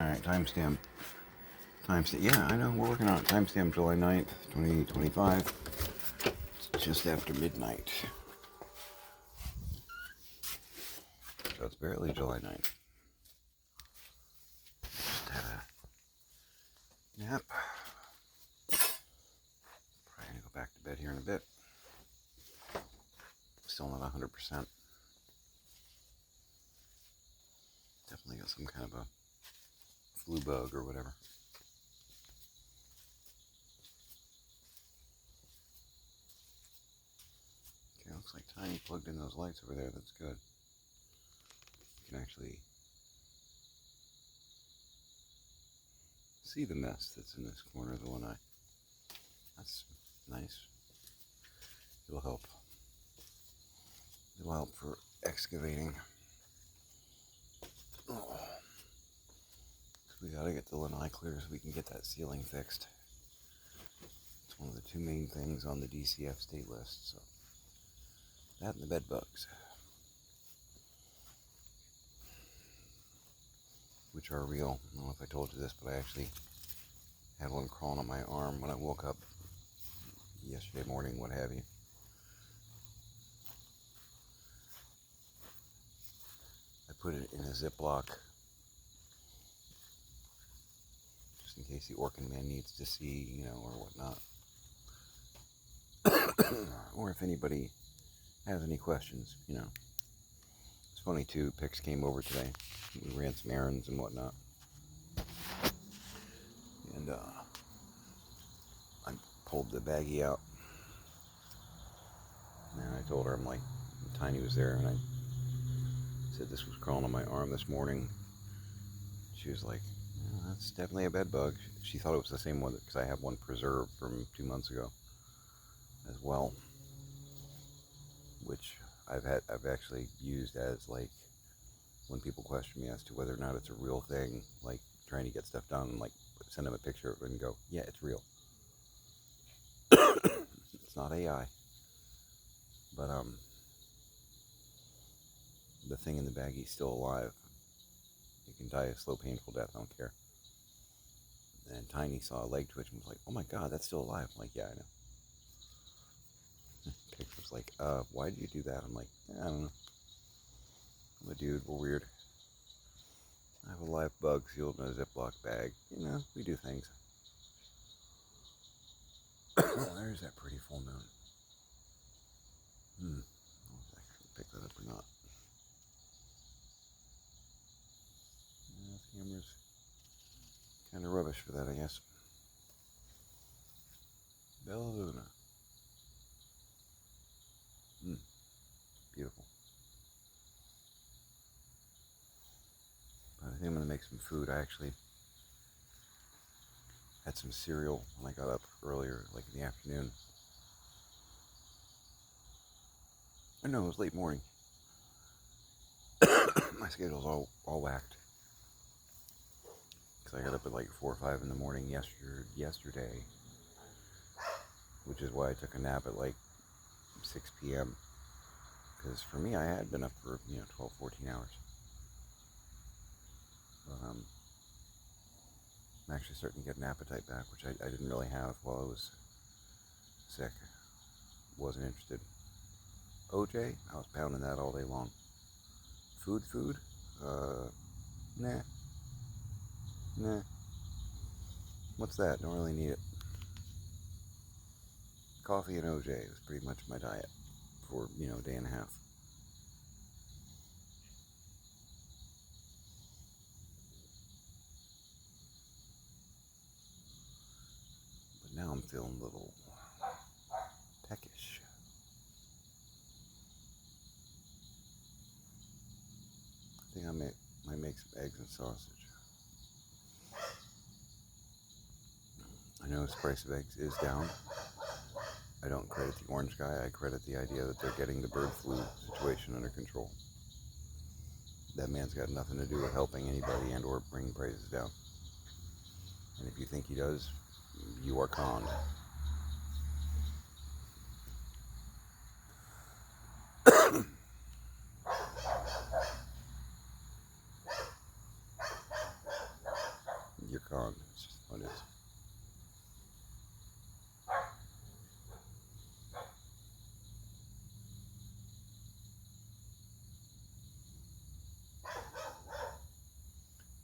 Alright, timestamp. Timestamp. Yeah, I know, we're working on it. Timestamp July 9th, 2025. It's just after midnight. So it's barely July 9th. Just had a nap. Probably gonna go back to bed here in a bit. Still not 100%. Definitely got some kind of a flu bug or whatever. Okay, looks like Tiny plugged in those lights over there. That's good. You can actually see the mess that's in this corner of the one eye. That's nice. It'll help. It'll help for excavating. Oh. We gotta get the lanai clear so we can get that ceiling fixed. It's one of the two main things on the DCF state list. So that and the bed bugs, which are real. I don't know if I told you this, but I actually had one crawling on my arm when I woke up yesterday morning, what have you. I put it in a Ziploc just in case the Orkin man needs to see, or whatnot. Or if anybody has any questions, It's funny too, Pix came over today. We ran some errands and whatnot. And I pulled the baggie out. And I told her, I'm like, Tiny was there, and I said this was crawling on my arm this morning. She was like, yeah, that's definitely a bed bug. She thought it was the same one, because I have one preserved from 2 months ago as well, which I've actually used as, like, when people question me as to whether or not it's a real thing, like trying to get stuff done, like send them a picture of it and go, yeah, it's real. It's not AI. But the thing in the baggie's still alive. It can die a slow, painful death, I don't care. And Tiny saw a leg twitch and was like, oh my god, that's still alive. I'm like, yeah, I know. Pix was like, why did you do that? I'm like, I don't know. I'm a dude, we're weird. I have a live bug sealed in a Ziploc bag. We do things. There's that pretty full moon. I don't know if I can pick that up or not. Yeah, the camera's kind of rubbish for that, I guess. Bella Luna. Beautiful. But I think I'm going to make some food. I actually had some cereal when I got up earlier, like in the afternoon. I know, it was late morning. My schedule's all whacked. Because I got up at like 4 or 5 in the morning yesterday. Which is why I took a nap at like 6 p.m. Because for me, I had been up for, 12, 14 hours. But I'm actually starting to get an appetite back, which I didn't really have while I was sick. Wasn't interested. OJ, I was pounding that all day long. Food? Nah. What's that? Don't really need it. Coffee and OJ was pretty much my diet for, a day and a half. But now I'm feeling a little peckish. I think I might make some eggs and sausage. I know the price of eggs is down. I don't credit the orange guy. I credit the idea that they're getting the bird flu situation under control. That man's got nothing to do with helping anybody and or bringing prices down. And if you think he does, you are conned. around. It's just how it is.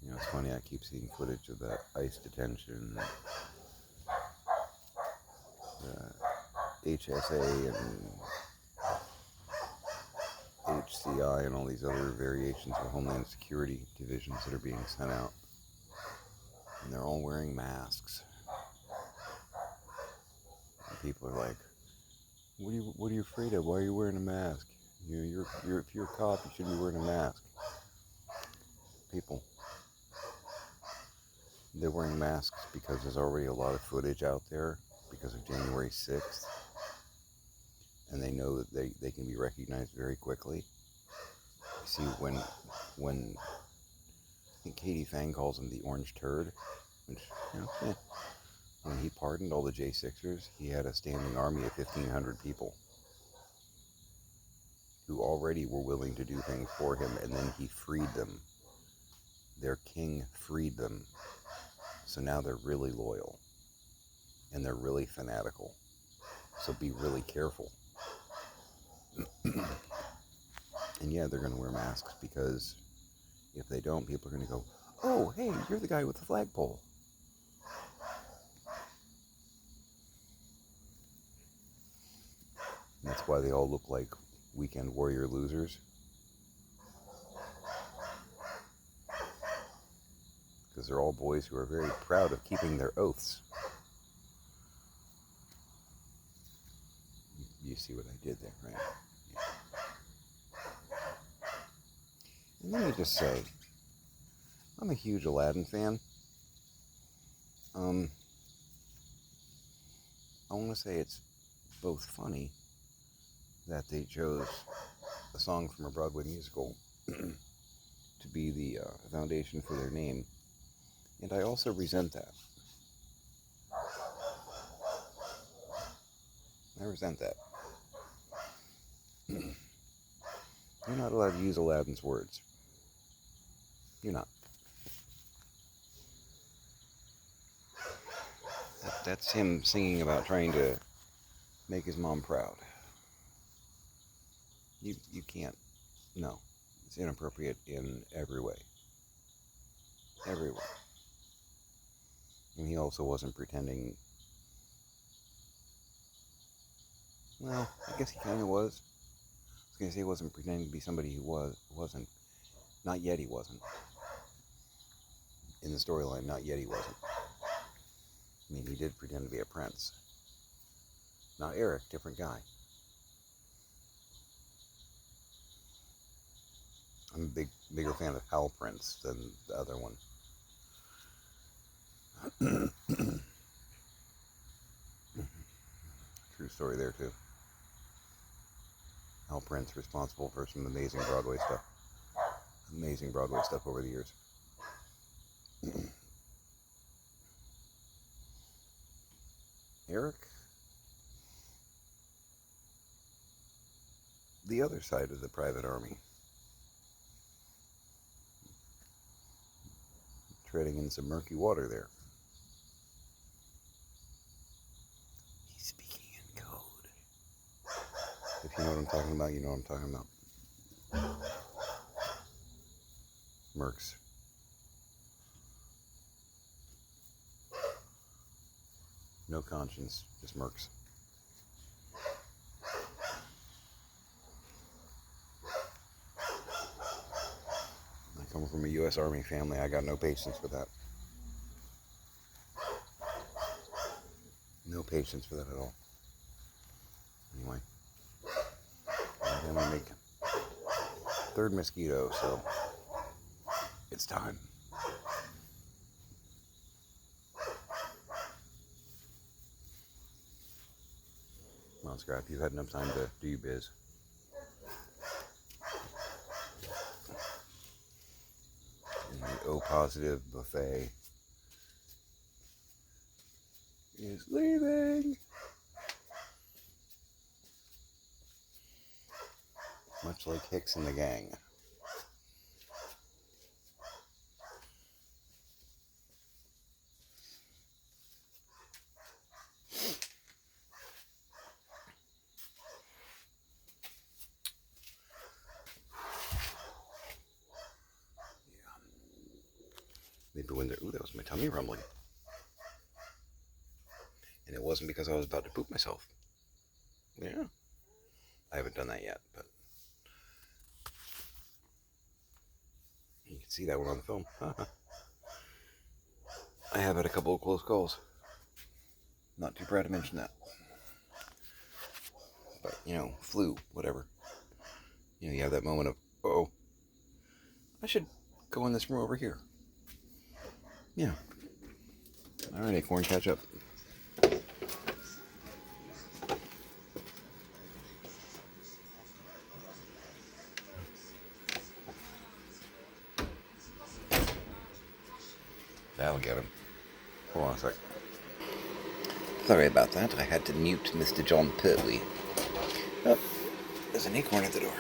You know, it's funny, I keep seeing footage of that ICE detention, the HSA and HCI and all these other variations of Homeland Security divisions that are being sent out. And they're all wearing masks. And people are like, what are you afraid of? Why are you wearing a mask? If you're a cop, you shouldn't be wearing a mask. People, they're wearing masks because there's already a lot of footage out there because of January 6th. And they know that they can be recognized very quickly. You see, when I think Katie Fang calls him the orange turd, which, you know, yeah. When he pardoned all the J6ers, he had a standing army of 1,500 people who already were willing to do things for him, and then he freed them. Their king freed them. So now they're really loyal, and they're really fanatical. So be really careful. And yeah, they're going to wear masks, because if they don't, people are going to go, oh, hey, you're the guy with the flagpole. And that's why they all look like weekend warrior losers. Because they're all boys who are very proud of keeping their oaths. You see what I did there, right? Yeah. And let me just say, I'm a huge Aladdin fan. I want to say it's both funny that they chose a song from a Broadway musical to be the foundation for their name, and I also resent that. I resent that. You're not allowed to use Aladdin's words. You're not. That's him singing about trying to make his mom proud. You can't. No. It's inappropriate in every way. Every way. And he also wasn't pretending. Well, I guess he kind of was. I was going to say he wasn't pretending to be somebody he wasn't. Not yet he wasn't. In the storyline, not yet he wasn't. I mean, he did pretend to be a prince. Not Eric, different guy. I'm a bigger fan of Hal Prince than the other one. True story there, too. Hal Prince, responsible for some amazing Broadway stuff. Amazing Broadway stuff over the years. Eric, the other side of the private army. Treading in some murky water there. He's speaking in code. If you know what I'm talking about, you know what I'm talking about. Mercs. No conscience, just mercs. I come from a U.S. Army family. I got no patience for that. No patience for that at all. Anyway, I'm gonna make third mosquito, so it's time. Come on, Scrap, you've had enough time to do your biz. And the O positive buffet is leaving. Much like Hicks and the gang. Maybe when they're, ooh, that was my tummy rumbling. And it wasn't because I was about to poop myself. Yeah. I haven't done that yet, but you can see that one on the film. I have had a couple of close calls. Not too proud to mention that. But, flu, whatever. You have that moment of, oh, I should go in this room over here. Yeah. All right, Acorn, catch up. That'll get him. Hold on a sec. Sorry about that. I had to mute Mr. John Pertwee. Oh, there's an acorn at the door.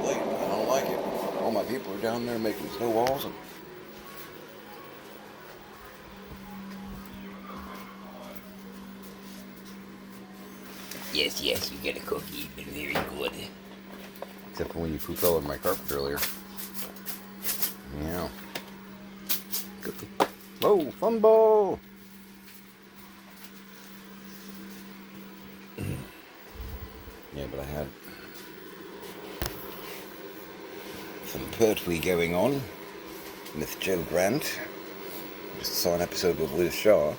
Late. I don't like it. All my people are down there making snow walls and yes, you get a cookie. Been very good. Except for when you pooped all over my carpet earlier. Yeah. Cookie. Whoa, fun ball! Yeah, but I had some Pertwee going on with Joe Grant. Just saw an episode with Liz Shaw.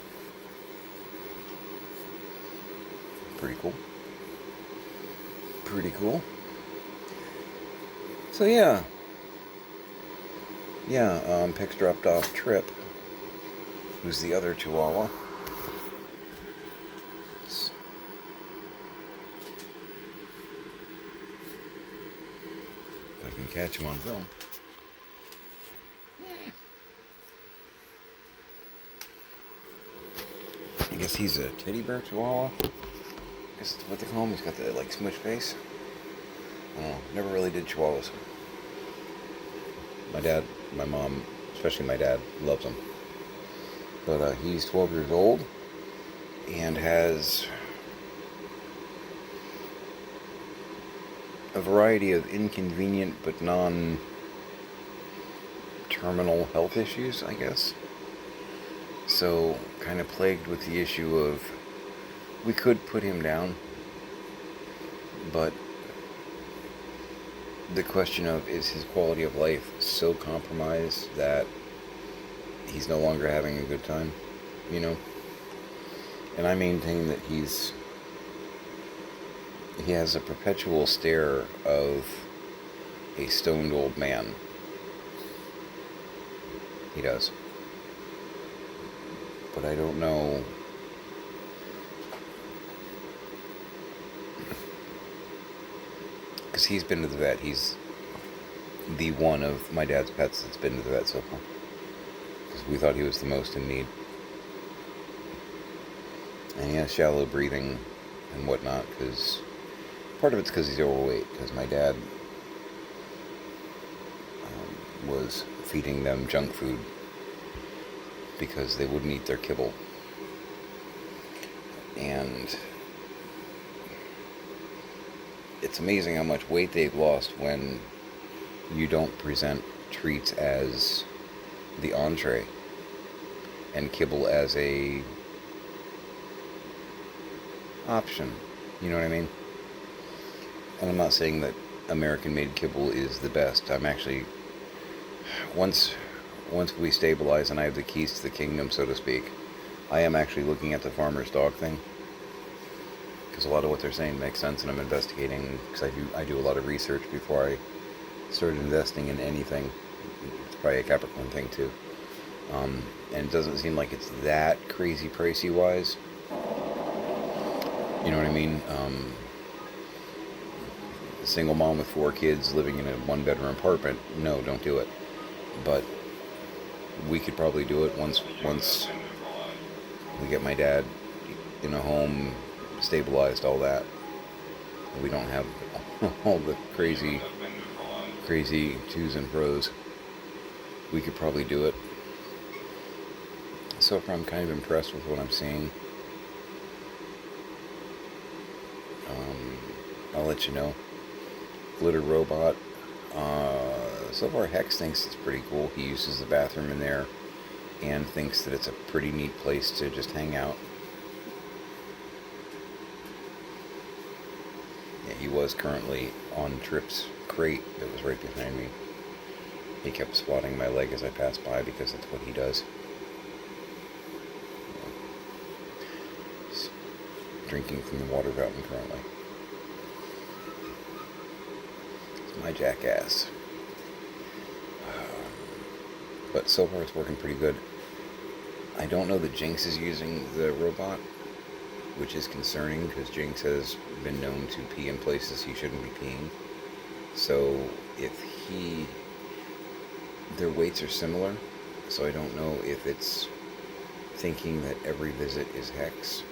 Pretty cool. Pretty cool. So yeah. Pix dropped off Trip, who's the other Chihuahua. If I can catch him on film. I guess he's a teddy bear Chihuahua. I guess that's what they call him. He's got that smush face. I don't know. Never really did Chihuahuas. My dad, my mom, especially my dad, loves him. But he's 12 years old and has a variety of inconvenient but non-terminal health issues, I guess. So, kind of plagued with the issue of, we could put him down, but the question of, is his quality of life so compromised that he's no longer having a good time, And I maintain that he has a perpetual stare of a stoned old man. He does. But I don't know. Because he's been to the vet. He's the one of my dad's pets that's been to the vet so far. Because we thought he was the most in need. And he has shallow breathing and whatnot. Because part of it's because he's overweight. Because my dad was feeding them junk food because they wouldn't eat their kibble. And it's amazing how much weight they've lost when you don't present treats as the entree and kibble as a option. You know what I mean? And I'm not saying that American-made kibble is the best. I'm actually, once we stabilize and I have the keys to the kingdom, so to speak, I am actually looking at the farmer's dog thing. Because a lot of what they're saying makes sense, and I'm investigating, because I do a lot of research before I started investing in anything. It's probably a Capricorn thing too. And it doesn't seem like it's that crazy pricey wise. You know what I mean? A single mom with 4 kids living in a 1-bedroom apartment, no, don't do it. But we could probably do it once we get my dad in a home, stabilized, all that. We don't have all the crazy crazy twos and fros. We could probably do it. So far, I'm kind of impressed with what I'm seeing. I'll let you know. Glitter Robot. So far, Hex thinks it's pretty cool. He uses the bathroom in there and thinks that it's a pretty neat place to just hang out. Yeah, he was currently on Trip's crate that was right behind me. He kept swatting my leg as I passed by because that's what he does. He's drinking from the water fountain currently. It's my jackass. But so far it's working pretty good. I don't know that Jinx is using the robot, which is concerning because Jinx has been known to pee in places he shouldn't be peeing. So if their weights are similar, so I don't know if it's thinking that every visit is Hex.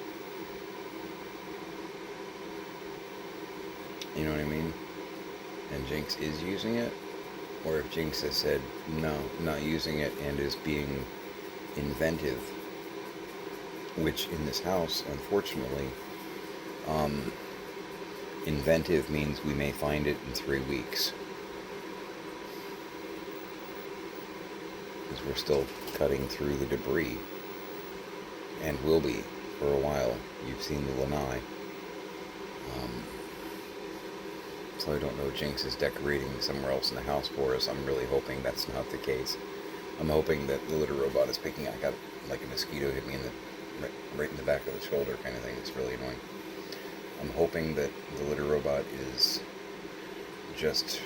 You know what I mean? And Jinx is using it, or if Jinx has said, no, not using it, and is being inventive, which in this house, unfortunately, inventive means we may find it in 3 weeks. Because we're still cutting through the debris, and will be for a while. You've seen the lanai. So I don't know, Jinx is decorating somewhere else in the house for us. I'm really hoping that's not the case. I'm hoping that the litter robot is picking. I got like a mosquito hit me in the right in the back of the shoulder kind of thing. It's really annoying. I'm hoping that the litter robot is just,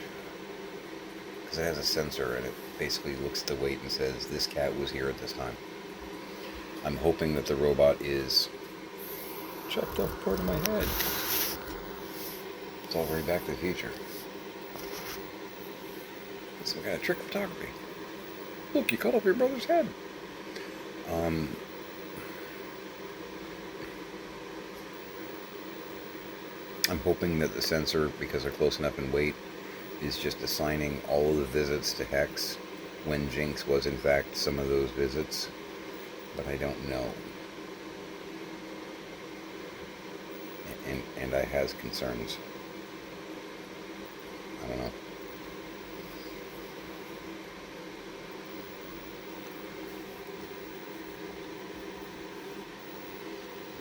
because it has a sensor and it basically looks at the weight and says this cat was here at this time. I'm hoping that the robot is chopped off part of my head. It's all very Back to the Future. It's some kind of trick photography. Look, you cut off your brother's head. I'm hoping that the sensor, because they're close enough in weight, is just assigning all of the visits to Hex when Jinx was in fact some of those visits. But I don't know. And I has concerns. I don't know.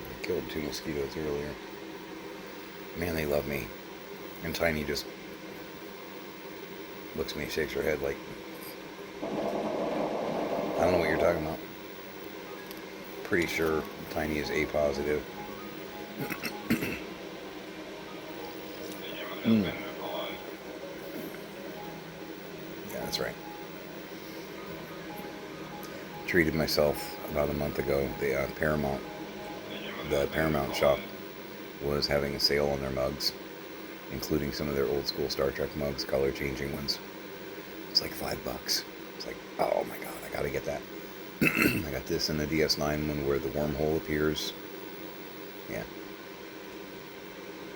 I killed 2 mosquitoes earlier. Man, they love me. And Tiny just looks at me, shakes her head like, I don't know what you're talking about. Pretty sure Tiny is A positive. Yeah, that's right. Treated myself about a month ago. The Paramount shop was having a sale on their mugs, including some of their old school Star Trek mugs, color changing ones. It's like $5. It's like, oh my god, I gotta get that. I got this in the DS9 one where the wormhole appears. Yeah.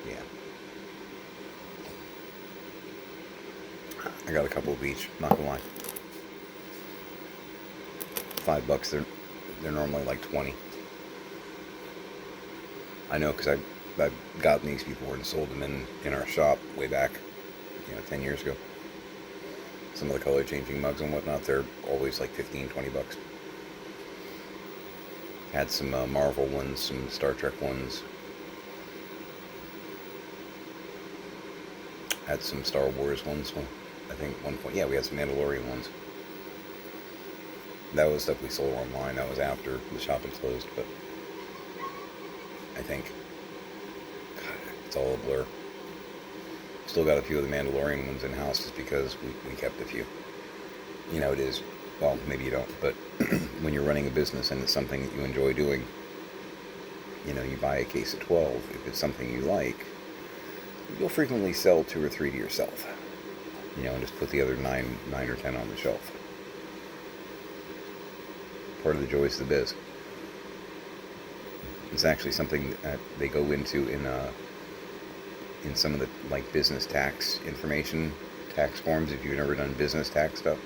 Yeah. I got a couple of each, not gonna lie. $5, they're normally like 20. I know, because I've gotten these before and sold them in our shop way back, 10 years ago. Some of the color changing mugs and whatnot, they're always like $15-20. Had some Marvel ones, some Star Trek ones. Had some Star Wars ones. I think at one point, yeah, we had some Mandalorian ones. That was stuff we sold online. That was after the shop had closed, but I think, God, it's all a blur. Still got a few of the Mandalorian ones in house just because we kept a few. It is, well, maybe you don't, but when you're running a business and it's something that you enjoy doing, you buy a case of 12. If it's something you like, you'll frequently sell 2 or 3 to yourself, and just put the other 9 or 10 on the shelf. Part of the joys of the biz. It's actually something that they go into in some of the business tax information tax forms, if you've never done business tax stuff,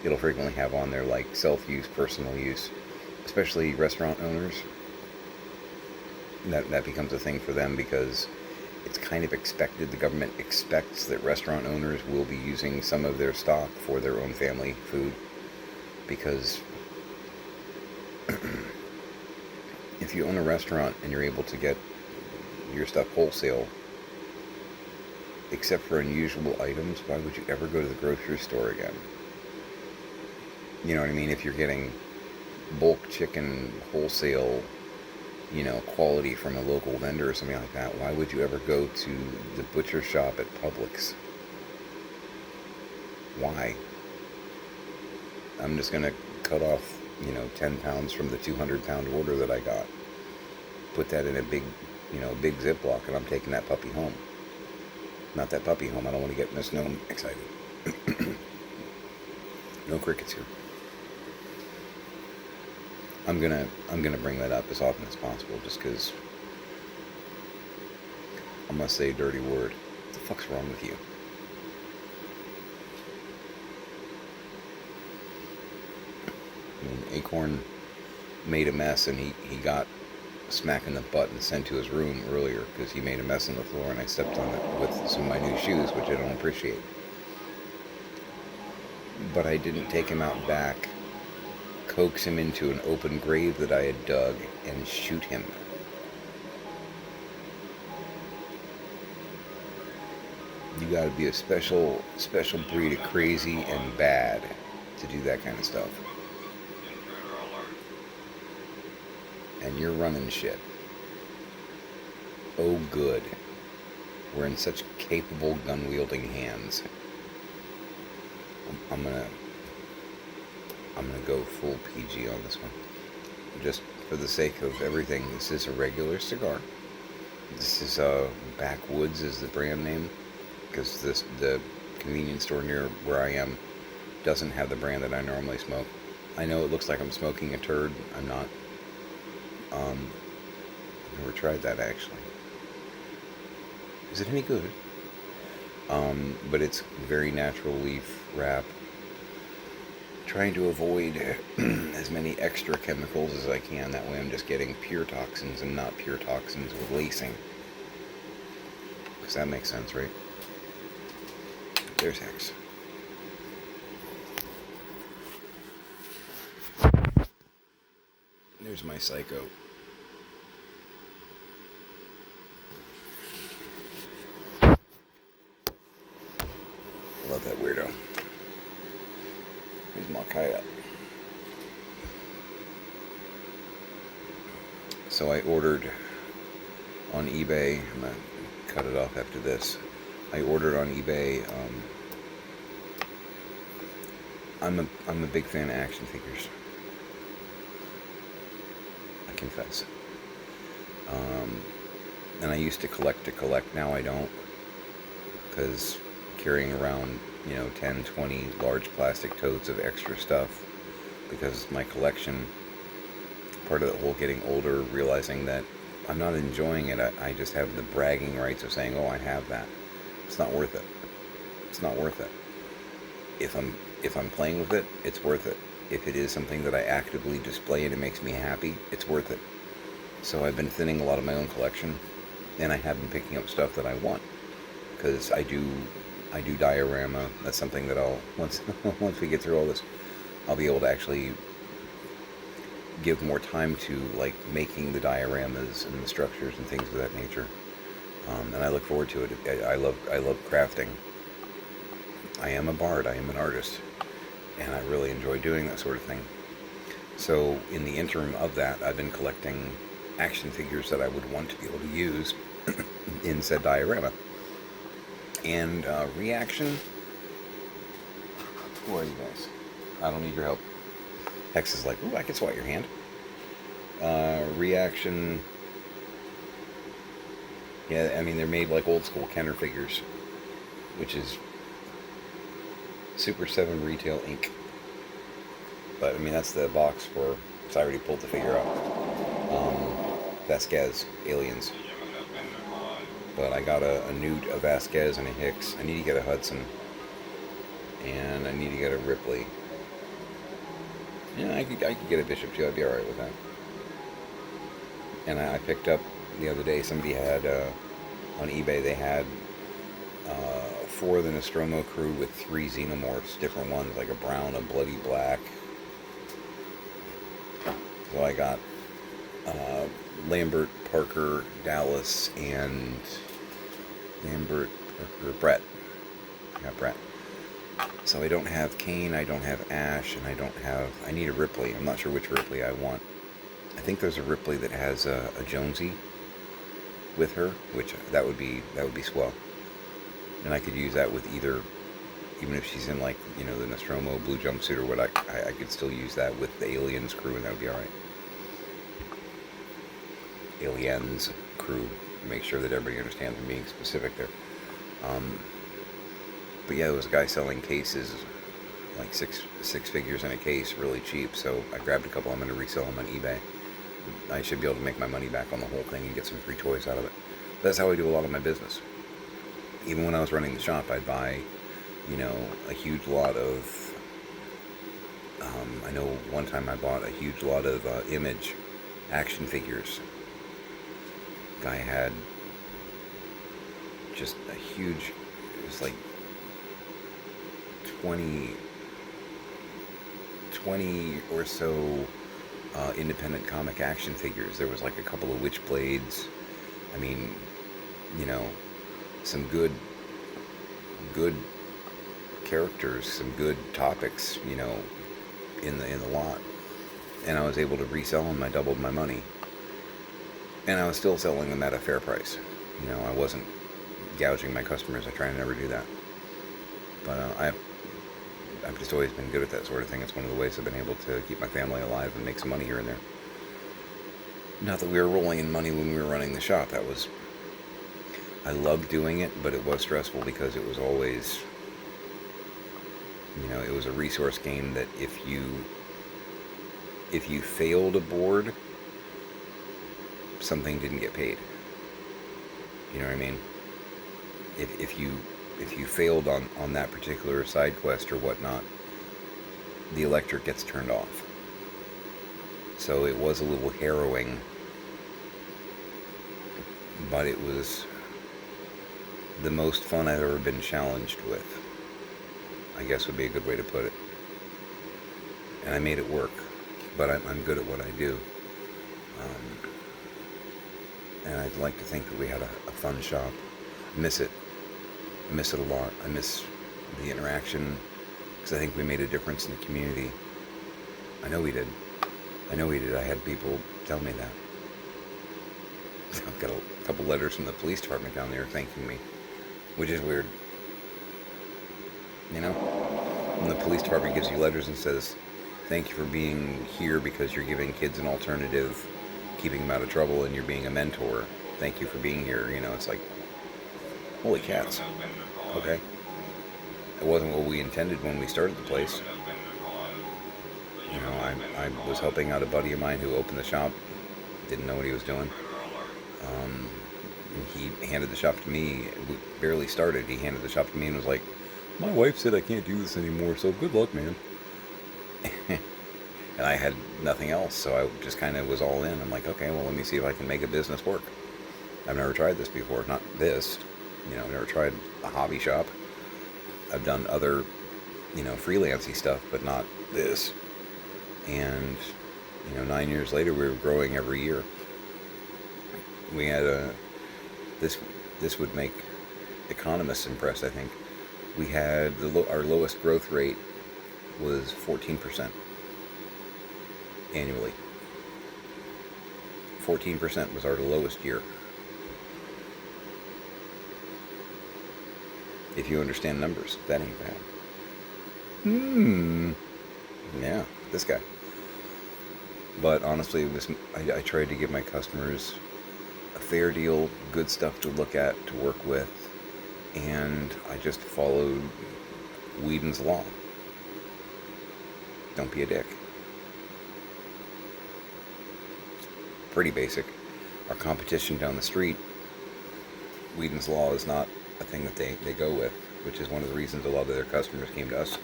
it'll frequently have on there like self-use, personal use, especially restaurant owners. That becomes a thing for them because it's kind of expected. The government expects that restaurant owners will be using some of their stock for their own family food, because if you own a restaurant and you're able to get your stuff wholesale, except for unusual items, why would you ever go to the grocery store again? You know what I mean? If you're getting bulk chicken wholesale, quality from a local vendor or something like that, why would you ever go to the butcher shop at Publix? Why? I'm just going to cut off, 10 pounds from the 200-pound order that I got. Put that in a big Ziploc, and I'm taking that puppy home. Not that puppy home. I don't want to get Miss Gnome excited. No crickets here. I'm gonna bring that up as often as possible, just because I must say a dirty word. What the fuck's wrong with you? I mean, Acorn made a mess, and he got smacked in the butt and sent to his room earlier because he made a mess on the floor, and I stepped on it with some of my new shoes, which I don't appreciate. But I didn't take him out back, coax him into an open grave that I had dug, and shoot him. You gotta be a special breed of crazy and bad to do that kind of stuff. And you're running shit. Oh good. We're in such capable gun-wielding hands. I'm gonna go full PG on this one. Just for the sake of everything, this is a regular cigar. This is Backwoods is the brand name, because the convenience store near where I am doesn't have the brand that I normally smoke. I know it looks like I'm smoking a turd. I'm not. I've never tried that actually. Is it any good? But it's very natural leaf wrap. Trying to avoid as many extra chemicals as I can. That way I'm just getting pure toxins and not pure toxins with lacing. Because that makes sense, right? There's Hex. There's my Psycho. I love that weirdo. Here's Malkaya. So I ordered on eBay. I'm gonna cut it off after this. I ordered on eBay. I'm a big fan of action figures. I confess. And I used to collect. Now I don't, because carrying around 10, 20 large plastic totes of extra stuff, because my collection, part of the whole getting older, realizing that I'm not enjoying it. I just have the bragging rights of saying, oh, I have that. It's not worth it. It's not worth it. If I'm playing with it, it's worth it. If it is something that I actively display and it makes me happy, it's worth it. So I've been thinning a lot of my own collection, and I have been picking up stuff that I want, because I do diorama. That's something that I'll once we get through all this, I'll be able to actually give more time to, like, making the dioramas and the structures and things of that nature. And I look forward to it. I love crafting. I am a bard. I am an artist, and I really enjoy doing that sort of thing. So in the interim of that, I've been collecting action figures that I would want to be able to use in said diorama. And Reaction. Who are you guys? I don't need your help. Hex is like, ooh, I can swat your hand. Reaction. Yeah, I mean, they're made like old school Kenner figures, which is Super 7 Retail Inc. But I mean, that's the box for. So I already pulled the figure out. Vasquez Aliens. But I got a Newt, a Vasquez, and a Hicks. I need to get a Hudson. and I need to get a Ripley. Yeah, I could get a Bishop too. I'd be all right with that. And I picked up the other day. Somebody had on eBay. They had 4 of the Nostromo crew with 3 Xenomorphs, different ones, like a brown, a bloody black. So I got Lambert, Parker, Dallas, and Lambert, Parker, Brett. I got Brett. So I don't have Kane, I don't have Ash, and I need a Ripley. I'm not sure which Ripley I want. I think there's a Ripley that has a Jonesy with her, which that would be swell. And I could use that with either, even if she's in like, the Nostromo blue jumpsuit or what, I could still use that with the Aliens crew, and that would be alright. Aliens crew. Make sure that everybody understands I'm being specific there. But yeah, there was a guy selling cases, like six figures in a case, really cheap. So I grabbed a couple. I'm going to resell them on eBay. I should be able to make my money back on the whole thing and get some free toys out of it. But that's how I do a lot of my business. Even when I was running the shop, I'd buy, a huge lot of. I know one time I bought a huge lot of Image action figures. Guy had just a huge. It was like 20 or so independent comic action figures. There was like a couple of Witchblades. I mean, some good characters, some good topics, in the lot. And I was able to resell them. I doubled my money. And I was still selling them at a fair price. I wasn't gouging my customers. I try to never do that. But I've just always been good at that sort of thing. It's one of the ways I've been able to keep my family alive and make some money here and there. Not that we were rolling in money when we were running the shop. I loved doing it, but it was stressful because it was always, it was a resource game that if you failed a board, something didn't get paid. You know what I mean? If you failed on that particular side quest or whatnot, the electric gets turned off. So it was a little harrowing, but it was the most fun I've ever been challenged with, I guess would be a good way to put it. And I made it work, but I'm good at what I do. And I'd like to think that we had a fun shop. I miss it. I miss it a lot. I miss the interaction because I think we made a difference in the community. I know we did. I had people tell me that. I've got a couple letters from the police department down there thanking me, which is weird. When the police department gives you letters and says, thank you for being here because you're giving kids an alternative, keeping them out of trouble, and you're being a mentor. Thank you for being here. It's like, holy cats. Okay. It wasn't what we intended when we started the place. I was helping out a buddy of mine who opened the shop, didn't know what he was doing. He handed the shop to me. We barely started. He handed the shop to me and was like, my wife said I can't do this anymore, so good luck, man. And I had nothing else, so I just kind of was all in. I'm like, okay, well, let me see if I can make a business work. I've never tried this before. Not this. I've never tried a hobby shop. I've done other, freelancey stuff, but not this. And, 9 years later, we were growing every year. We had this would make economists impressed, I think. We had our lowest growth rate was 14% annually. 14% was our lowest year. If you understand numbers, that ain't bad. Yeah, this guy. But honestly, I tried to give my customers a fair deal, good stuff to look at, to work with, and I just followed Whedon's law. Don't be a dick. Pretty basic. Our competition down the street, Whedon's law is not a thing that they go with. which is one of the reasons a lot of their customers came to us.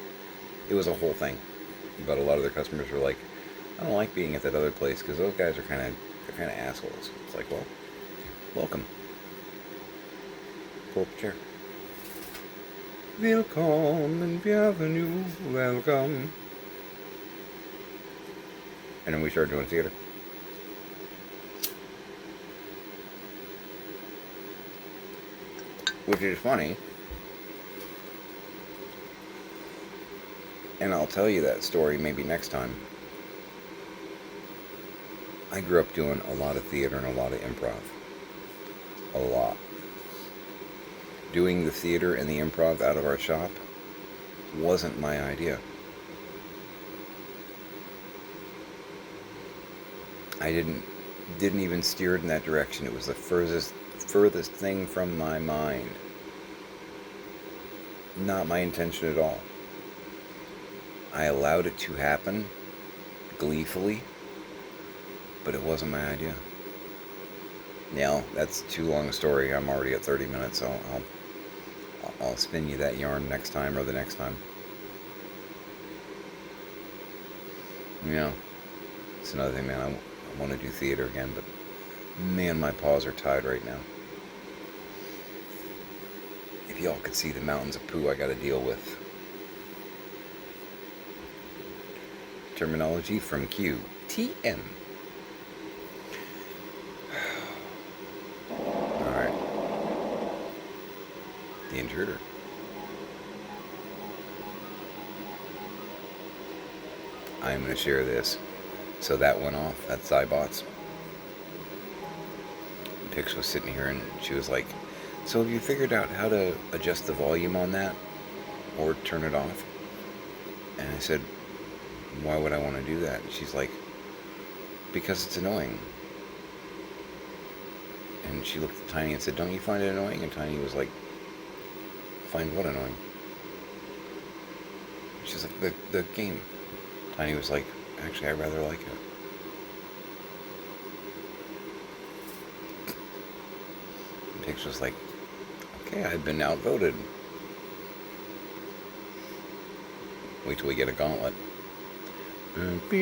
It was a whole thing, but a lot of their customers were like, I don't like being at that other place because those guys are kind of assholes. It's like, well, welcome. Pull up a chair. Willkommen, bienvenue, welcome. And then we started doing theater. Which is funny. And I'll tell you that story maybe next time. I grew up doing a lot of theater and a lot of improv. A lot. Doing the theater and the improv out of our shop wasn't my idea. I didn't even steer it in that direction. It was the furthest thing from my mind. Not my intention at all. I allowed it to happen gleefully, but it wasn't my idea. Now, that's too long a story. I'm already at 30 minutes, so I'll spin you that yarn next time or the next time. Yeah, it's another thing, man. I want to do theater again, but man, my paws are tied right now. If y'all could see the mountains of poo I got to deal with. Terminology from Q. TM. Alright. The intruder. I'm going to share this. So that went off. That's Zybots. Pix was sitting here and she was like, so have you figured out how to adjust the volume on that? Or turn it off? And I said, why would I want to do that? And she's like, because it's annoying. And she looked at Tiny and said, don't you find it annoying? And Tiny was like, find what annoying? She's like, the game. Tiny was like, actually, I rather like it. And Pix was like, okay, I've been outvoted. Wait till we get a gauntlet. If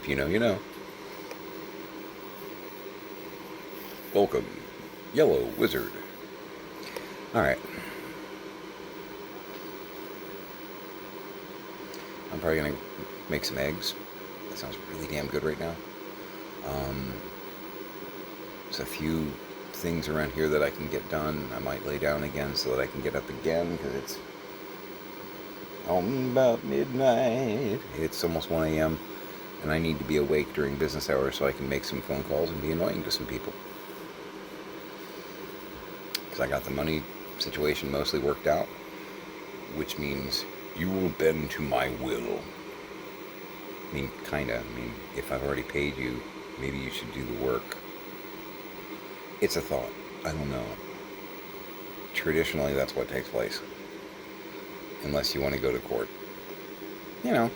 you know, you know. Welcome, Yellow Wizard. Alright. I'm probably going to make some eggs. That sounds really damn good right now. There's a few things around here that I can get done. I might lay down again so that I can get up again because it's about midnight. It's almost 1 a.m. and I need to be awake during business hours so I can make some phone calls and be annoying to some people. Because I got the money situation mostly worked out, which means you will bend to my will. I mean, kinda. I mean, if I've already paid you, maybe you should do the work. It's a thought. I don't know. Traditionally, that's what takes place. Unless you want to go to court. You know.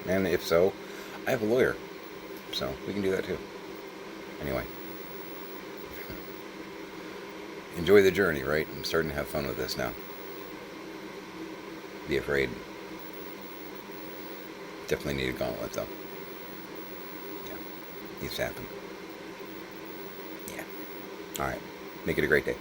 And if so, I have a lawyer. So, we can do that too. Anyway. Enjoy the journey, right? I'm starting to have fun with this now. Be afraid. Definitely need a gauntlet, though. Yeah. Needs to happen. Yeah. Alright. Make it a great day.